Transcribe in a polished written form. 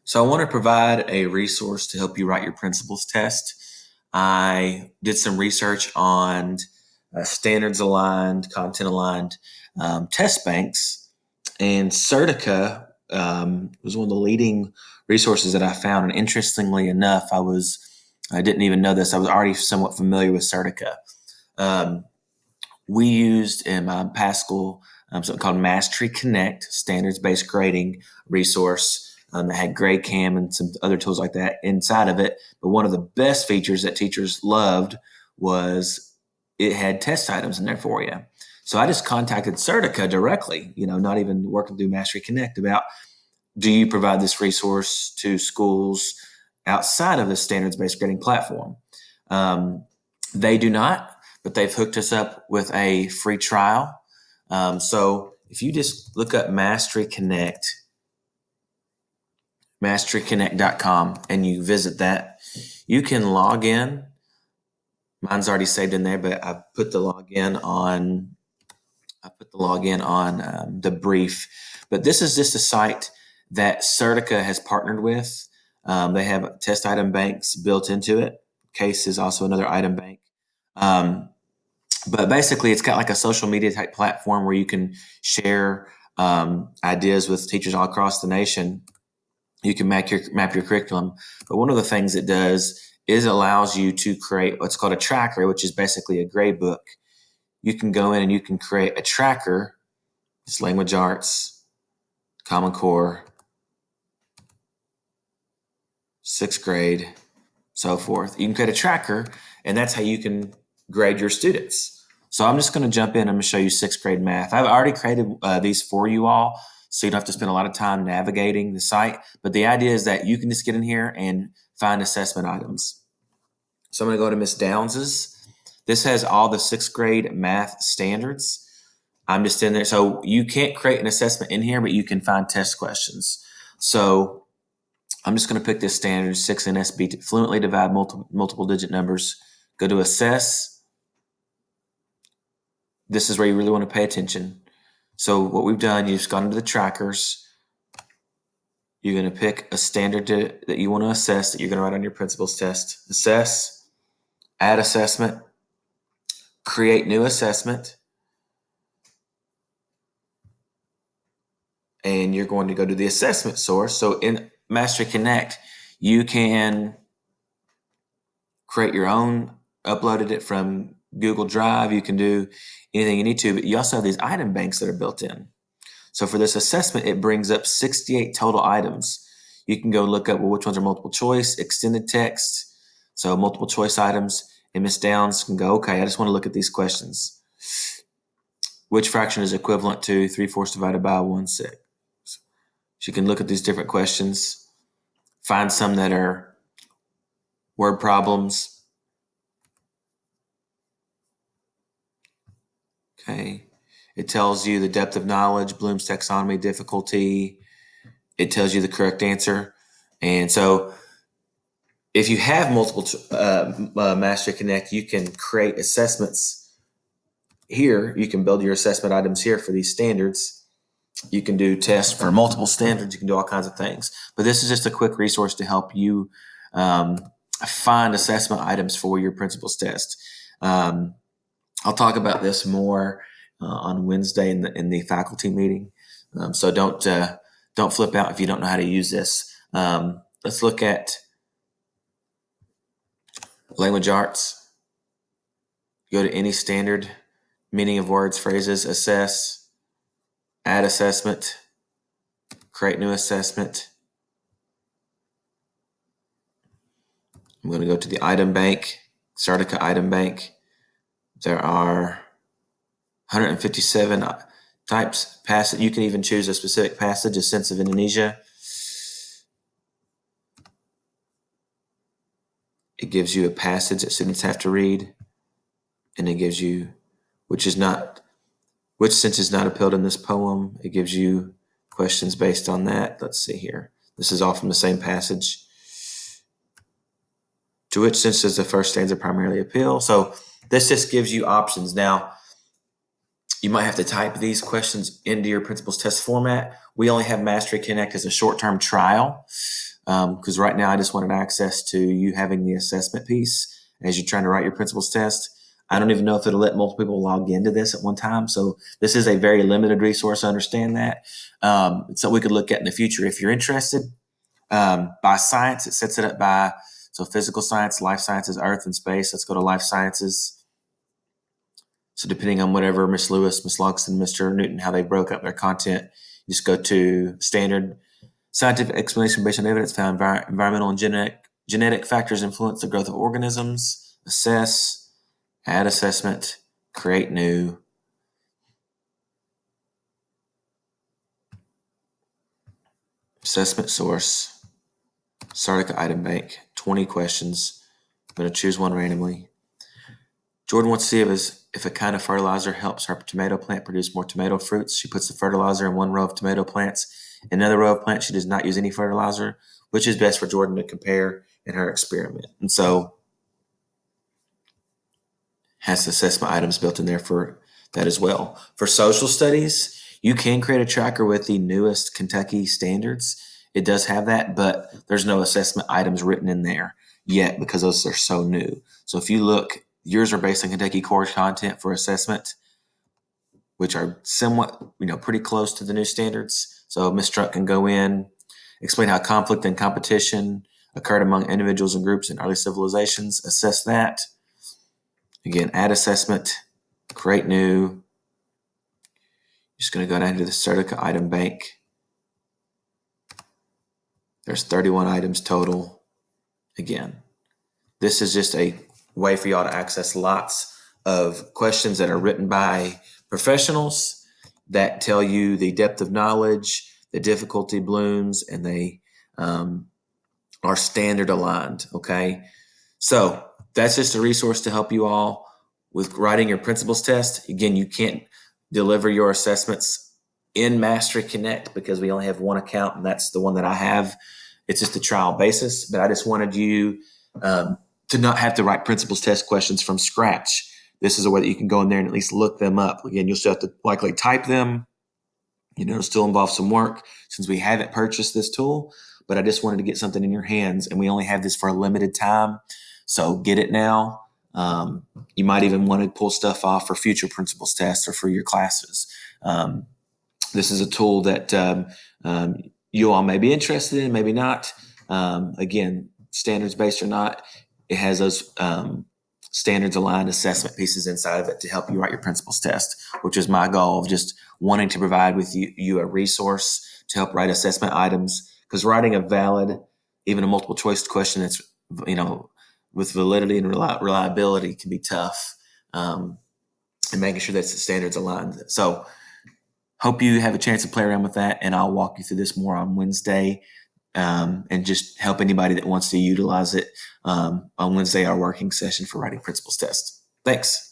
So I want to provide a resource to help you write your principles test. I did some research on standards aligned, content aligned test banks, and Certica was one of the leading resources that I found. And interestingly enough, I didn't even know this. I was already somewhat familiar with Certica. Um, we used in my past school something called Mastery Connect, standards-based grading resource that had GradeCam and some other tools like that inside of it. But one of the best features that teachers loved was it had test items in there for you. So I just contacted Certica directly, not even working through Mastery Connect, about, do you provide this resource to schools outside of the standards-based grading platform? They do not, but they've hooked us up with a free trial. So if you just look up Mastery Connect, masteryconnect.com, and you visit that, you can log in. Mine's already saved in there, but I put the login on. The brief. But this is just a site that Certica has partnered with. They have test item banks built into it. Case is also another item bank. But basically, it's got like a social media type platform where you can share ideas with teachers all across the nation. You can map your curriculum. But one of the things it does is allows you to create what's called a tracker, which is basically a grade book. You can go in and you can create a tracker. It's language arts, Common Core, sixth grade, so forth. You can create a tracker, and that's how you can grade your students. So I'm just going to jump in. I'm going to show you sixth grade math. I've already created these for you all, so you don't have to spend a lot of time navigating the site. But the idea is that you can just get in here and find assessment items. So I'm going to go to Miss Downs's. This has all the sixth grade math standards. I'm just in there. So you can't create an assessment in here, but you can find test questions. So I'm just going to pick this standard 6 NSB to fluently divide multiple digit numbers. Go to assess. This is where you really want to pay attention. So what we've done, you've gone into the trackers. You're going to pick a standard that you want to assess that you're going to write on your principles test. Assess, add assessment, create new assessment. And you're going to go to the assessment source. So in Mastery Connect, you can create your own, uploaded it from Google Drive. You can do anything you need to, but you also have these item banks that are built in. So for this assessment, it brings up 68 total items. You can go look up, well, which ones are multiple choice, extended text, so multiple choice items, and Miss Downs can go, okay, I just want to look at these questions. Which fraction is equivalent to 3/4 divided by 1/6? So you can look at these different questions, find some that are word problems. Okay. It tells you the depth of knowledge, Bloom's taxonomy, difficulty. It tells you the correct answer. And so if you have multiple Mastery Connect, you can create assessments here. You can build your assessment items here for these standards. You can do tests for multiple standards. You can do all kinds of things. But this is just a quick resource to help you find assessment items for your principles test. I'll talk about this more on Wednesday in the faculty meeting. So don't flip out if you don't know how to use this. Let's look at language arts. Go to any standard, meaning of words, phrases, assess, add assessment, create new assessment. I'm going to go to the item bank, Certica item bank. There are 157 types. Passage. You can even choose a specific passage, a sense of Indonesia. It gives you a passage that students have to read, and it gives you which sense is not appealed in this poem. It gives you questions based on that. Let's see here. This is all from the same passage. To which sense does the first stanza primarily appeal? So this just gives you options. Now, you might have to type these questions into your principles test format. We only have Mastery Connect as a short-term trial. because right now I just wanted access to you having the assessment piece as you're trying to write your principles test. I don't even know if it'll let multiple people log into this at one time. So this is a very limited resource. I understand that. So we could look at in the future if you're interested. By science, it sets it up by so physical science, life sciences, earth and space. Let's go to life sciences. So depending on whatever Miss Lewis, Miss Logston, Mr. Newton, how they broke up their content, you just go to standard scientific explanation based on evidence found environmental and genetic factors influence the growth of organisms. Assess, add assessment, create new. Assessment source, Sardica item bank, 20 questions. I'm going to choose one randomly. Jordan wants to see if a kind of fertilizer helps her tomato plant produce more tomato fruits. She puts the fertilizer in one row of tomato plants. In another row of plants, she does not use any fertilizer. Which is best for Jordan to compare in her experiment? And so has assessment items built in there for that as well. For social studies, you can create a tracker with the newest Kentucky standards. It does have that, but there's no assessment items written in there yet because those are so new. So if you look, yours are based on Kentucky core content for assessment, which are somewhat, pretty close to the new standards. So Ms. Struck can go in, explain how conflict and competition occurred among individuals and groups in early civilizations, assess that. Again, add assessment, create new. Just going to go down to the Certica item bank. There's 31 items total. Again, this is just a way for y'all to access lots of questions that are written by professionals that tell you the depth of knowledge, the difficulty blooms, and they are standard aligned. Okay. So that's just a resource to help you all with writing your principles test. Again, you can't deliver your assessments in Mastery Connect because we only have one account, and that's the one that I have. It's just a trial basis, but I just wanted you to not have to write principles test questions from scratch. This is a way that you can go in there and at least look them up. Again, you'll still have to likely type them. It'll still involve some work since we haven't purchased this tool, but I just wanted to get something in your hands, and we only have this for a limited time. So get it now. You might even want to pull stuff off for future principles tests or for your classes. This is a tool that you all may be interested in, maybe not. Again, standards based or not, it has those standards aligned assessment pieces inside of it to help you write your principles test, which is my goal of just wanting to provide with you a resource to help write assessment items, because writing a valid, even a multiple choice question that's, with validity and reliability can be tough, and making sure that the standards aligned. So hope you have a chance to play around with that, and I'll walk you through this more on Wednesday, and just help anybody that wants to utilize it on Wednesday, our working session for writing principles tests. Thanks.